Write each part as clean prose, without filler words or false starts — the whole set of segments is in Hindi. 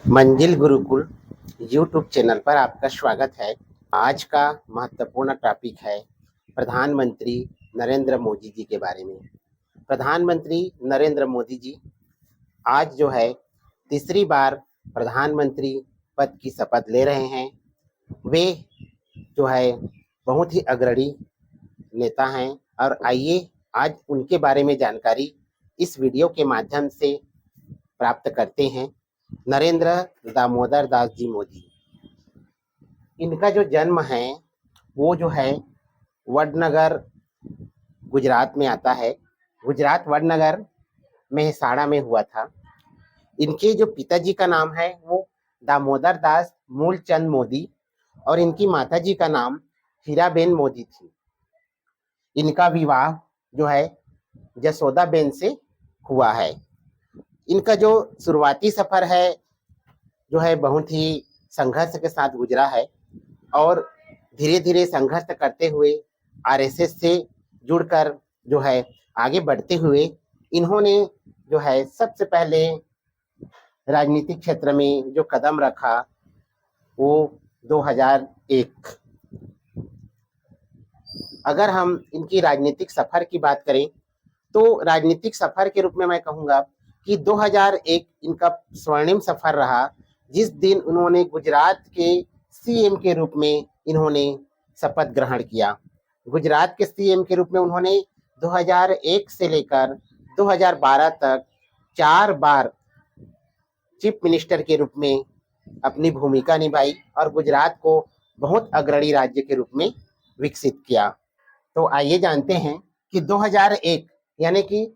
मंजिल गुरुकुल यूट्यूब चैनल पर आपका स्वागत है। आज का महत्वपूर्ण टॉपिक है प्रधानमंत्री नरेंद्र मोदी जी के बारे में। प्रधानमंत्री नरेंद्र मोदी जी आज जो है तीसरी बार प्रधानमंत्री पद की शपथ ले रहे हैं। वे जो है बहुत ही अग्रणी नेता हैं और आइए आज उनके बारे में जानकारी इस वीडियो के माध्यम से प्राप्त करते हैं। नरेंद्र दामोदर दास जी मोदी, इनका जो जन्म है वो जो है वडनगर गुजरात में आता है। गुजरात वडनगर मेहसाणा में हुआ था। इनके जो पिताजी का नाम है वो दामोदर दास मूलचंद मोदी और इनकी माताजी का नाम हीराबेन मोदी थी। इनका विवाह जो है जसोदाबेन से हुआ है। इनका जो शुरुआती सफर है जो है बहुत ही संघर्ष के साथ गुजरा है और धीरे धीरे संघर्ष करते हुए आरएसएस से जुड़कर जो है आगे बढ़ते हुए इन्होंने जो है सबसे पहले राजनीतिक क्षेत्र में जो कदम रखा वो 2001। अगर हम इनकी राजनीतिक सफर की बात करें तो राजनीतिक सफर के रूप में मैं कहूँगा कि 2001 इनका स्वर्णिम सफर रहा, जिस दिन उन्होंने गुजरात के सीएम के रूप में इन्होंने शपथ ग्रहण किया। गुजरात के सीएम के रूप में उन्होंने 2001 से लेकर 2012 तक 4 बार चीफ मिनिस्टर के रूप में अपनी भूमिका निभाई और गुजरात को बहुत अग्रणी राज्य के रूप में विकसित किया। तो आइए जानते हैं कि 2001 यानी कि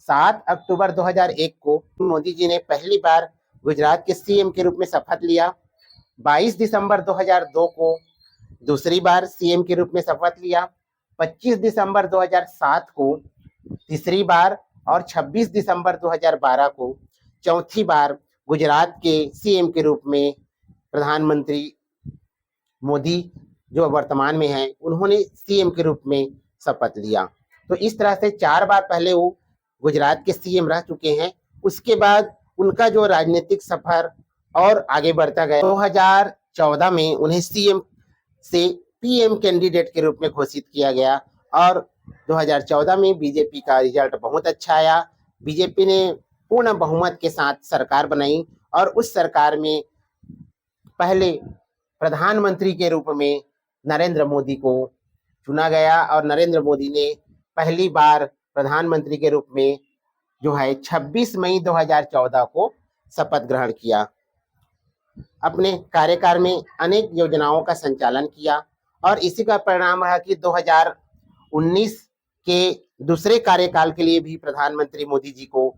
7 अक्टूबर 2001 को मोदी जी ने पहली बार गुजरात के सीएम के रूप में शपथ लिया। 22 दिसंबर 2002 को दूसरी बार सीएम के रूप में शपथ लिया। 25 दिसंबर 2007 को तीसरी बार और 26 दिसंबर 2012 को चौथी बार गुजरात के सीएम के रूप में प्रधानमंत्री मोदी जो वर्तमान में है उन्होंने सीएम के रूप में शपथ लिया। तो इस तरह से 4 बार पहले वो गुजरात के सीएम रह चुके हैं। उसके बाद उनका जो राजनीतिक सफर और आगे बढ़ता गया। 2014 में उन्हें सीएम से पीएम कैंडिडेट के रूप में घोषित किया गया और 2014 में बीजेपी का रिजल्ट बहुत अच्छा आया। बीजेपी ने पूर्ण बहुमत के साथ सरकार बनाई और उस सरकार में पहले प्रधानमंत्री के रूप में नरेंद्र मोदी को चुना गया और नरेंद्र मोदी ने पहली बार प्रधानमंत्री के रूप में जो है 26 मई 2014 को शपथ ग्रहण किया। अपने कार्यकाल में अनेक योजनाओं का संचालन किया और इसी का परिणाम रहा कि 2019 के दूसरे कार्यकाल के लिए भी प्रधानमंत्री मोदी जी को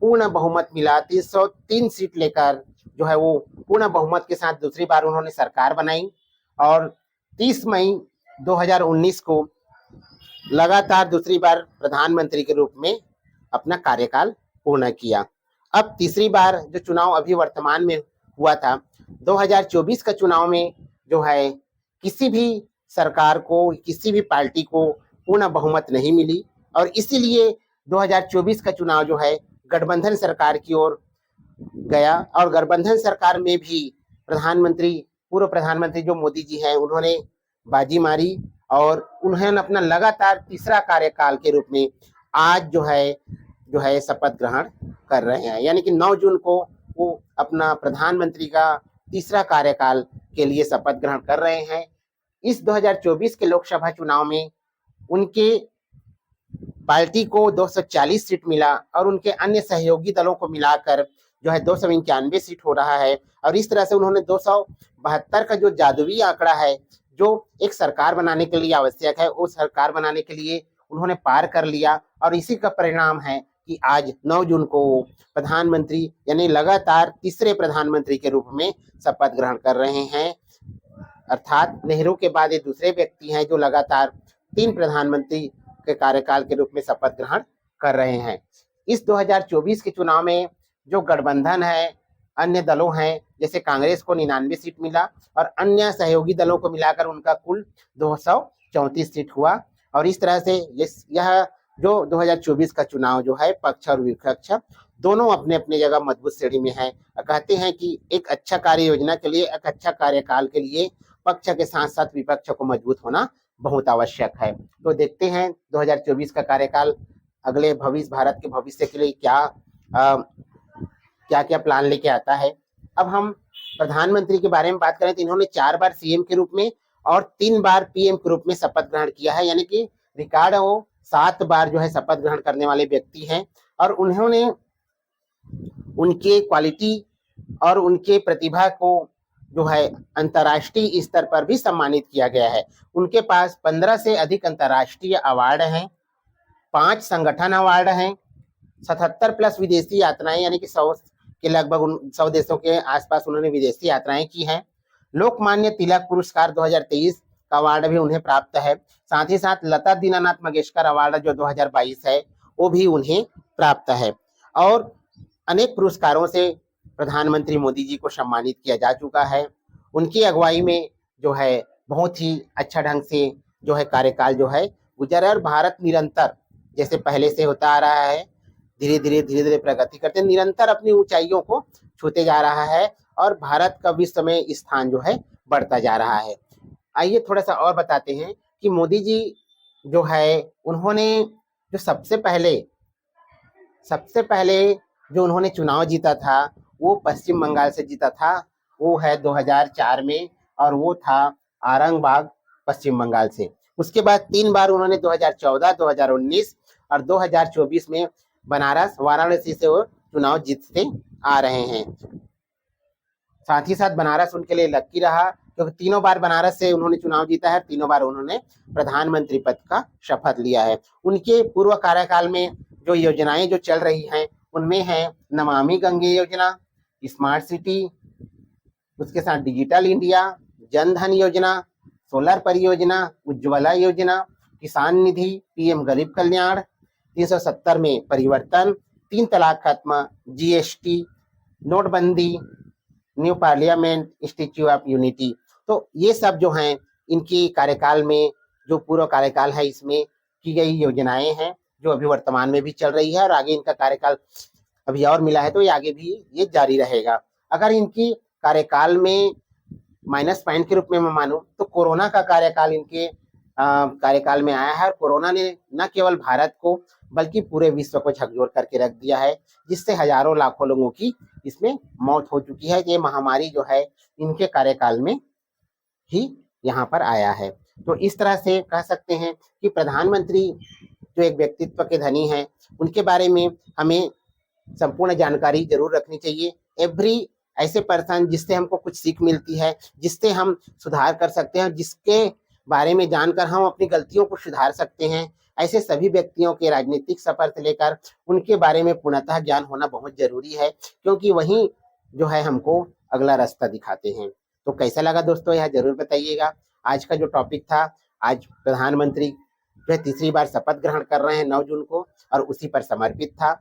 पूर्ण बहुमत मिला। 303 सीट लेकर जो है वो पूर्ण बहुमत के साथ दूसरी बार उन्होंने सरकार बनाई और 30 मई 2019 को लगातार दूसरी बार प्रधानमंत्री के रूप में अपना कार्यकाल पूर्ण किया। अब तीसरी बार जो चुनाव अभी वर्तमान में हुआ था 2024 का चुनाव में जो है किसी भी सरकार को किसी भी पार्टी को पूर्ण बहुमत नहीं मिली और इसीलिए 2024 का चुनाव जो है गठबंधन सरकार की ओर गया और गठबंधन सरकार में भी पूर्व प्रधानमंत्री जो मोदी जी हैं उन्होंने बाजी मारी और उन्होंने अपना लगातार तीसरा कार्यकाल के रूप में आज जो है शपथ ग्रहण कर रहे हैं। यानी कि 9 जून को वो अपना प्रधानमंत्री का तीसरा कार्यकाल के लिए शपथ ग्रहण कर रहे हैं। इस 2024 के लोकसभा चुनाव में उनके पार्टी को 240 सीट मिला और उनके अन्य सहयोगी दलों को मिलाकर जो है 291 सीट हो रहा है और इस तरह से उन्होंने 272 का जो जादुई आंकड़ा है जो एक सरकार बनाने के लिए आवश्यक है वो सरकार बनाने के लिए उन्होंने पार कर लिया और इसी का परिणाम है कि आज 9 जून को प्रधानमंत्री यानी लगातार तीसरे प्रधानमंत्री के रूप में शपथ ग्रहण कर रहे हैं। अर्थात नेहरू के बाद ये दूसरे व्यक्ति हैं जो लगातार 3 प्रधानमंत्री के कार्यकाल के रूप में शपथ ग्रहण कर रहे हैं। इस 2024 के चुनाव में जो गठबंधन है अन्य दलों हैं जैसे कांग्रेस को 99 सीट मिला और अन्य सहयोगी दलों को मिलाकर उनका कुल 234 सीट हुआ और इस तरह से यह जो 2024 का चुनाव जो है पक्ष और विपक्ष दोनों अपने अपने जगह मजबूत श्रेणी में है। कहते हैं कि एक अच्छा कार्य योजना के लिए, एक अच्छा कार्यकाल के लिए पक्ष के साथ साथ विपक्ष को मजबूत होना बहुत आवश्यक है। तो देखते हैं 2024 का कार्यकाल अगले भविष्य, भारत के भविष्य के लिए क्या क्या प्लान लेके आता है। अब हम प्रधानमंत्री के बारे में बात करें तो इन्होंने 4 बार सीएम के रूप में और 3 बार पीएम के रूप में शपथ ग्रहण किया है, यानी कि रिकॉर्ड वो 7 बार जो है शपथ ग्रहण करने वाले व्यक्ति हैं। और उन्होंने उनके क्वालिटी और उनके प्रतिभा को जो है अंतर्राष्ट्रीय स्तर पर भी सम्मानित किया गया है। उनके पास 15 से अधिक अंतर्राष्ट्रीय अवार्ड हैं, 5 संगठन अवार्ड हैं, 77 प्लस विदेशी यात्राएं, यानी कि 100 के लगभग 100 देशों के आसपास उन्होंने विदेशी यात्राएं की हैं। लोकमान्य तिलक पुरस्कार 2023 का अवार्ड भी उन्हें प्राप्त है। साथ ही साथ लता दीनानाथ मंगेशकर अवार्ड जो 2022 है वो भी उन्हें प्राप्त है। और अनेक पुरस्कारों से प्रधानमंत्री मोदी जी को सम्मानित किया जा चुका है। उनकी अगुवाई में जो है बहुत ही अच्छा ढंग से जो है कार्यकाल जो है गुजरा, और भारत निरंतर जैसे पहले से होता आ रहा है धीरे धीरे प्रगति करते निरंतर अपनी ऊंचाइयों को छूते जा रहा है और भारत का विश्व में स्थान जो है बढ़ता जा रहा है। आइए थोड़ा सा और बताते हैं कि मोदी जी जो है उन्होंने जो सबसे पहले जो उन्होंने चुनाव जीता था वो पश्चिम बंगाल से जीता था, वो है 2004 में, और वो था औरंगाबाद पश्चिम बंगाल से। उसके बाद 3 बार उन्होंने 2014, 2019 और 2024 में बनारस, वाराणसी से वो चुनाव जीतते आ रहे हैं। साथ ही साथ बनारस उनके लिए लकी रहा क्योंकि तीनों बार बनारस से उन्होंने चुनाव जीता है, तीनों बार उन्होंने प्रधानमंत्री पद का शपथ लिया है। उनके पूर्व कार्यकाल में जो योजनाएं जो चल रही हैं उनमें है नमामि गंगे योजना, स्मार्ट सिटी, उसके साथ डिजिटल इंडिया, जन धन योजना, सोलर परियोजना, उज्ज्वला योजना, किसान निधि, पीएम गरीब कल्याण, 370 में परिवर्तन, 3 तलाक खत्म, जीएसटी, नोटबंदी, new parliament, statue of unity. तो ये सब जो हैं इनकी कार्यकाल में, जो पूर्व कार्यकाल है इसमें की गई योजनाएं हैं जो अभी वर्तमान में भी चल रही है और आगे इनका कार्यकाल अभी और मिला है तो ये आगे भी ये जारी रहेगा। अगर इनकी कार्यकाल में माइनस पॉइंट के रूप में मैं मानूं तो कोरोना का कार्यकाल इनके कार्यकाल में आया है, और कोरोना ने न केवल भारत को बल्कि पूरे विश्व को झकझोर करके रख दिया है, जिससे हजारों लाखों लोगों की इसमें मौत हो चुकी है। ये महामारी जो है इनके कार्यकाल में ही यहाँ पर आया है। तो इस तरह से कह सकते हैं कि प्रधानमंत्री जो एक व्यक्तित्व के धनी हैं, उनके बारे में हमें संपूर्ण जानकारी जरूर रखनी चाहिए। एवरी ऐसे पर्सन जिससे हमको कुछ सीख मिलती है, जिससे हम सुधार कर सकते हैं, जिसके बारे में जानकर हम अपनी गलतियों को सुधार सकते हैं, ऐसे सभी व्यक्तियों के राजनीतिक सफर से लेकर उनके बारे में पूर्णतः ज्ञान होना बहुत जरूरी है, क्योंकि वही जो है हमको अगला रास्ता दिखाते हैं। तो कैसा लगा दोस्तों, यह जरूर बताइएगा। आज का जो टॉपिक था, आज प्रधानमंत्री जो तीसरी बार शपथ ग्रहण कर रहे हैं 9 जून को, और उसी पर समर्पित था।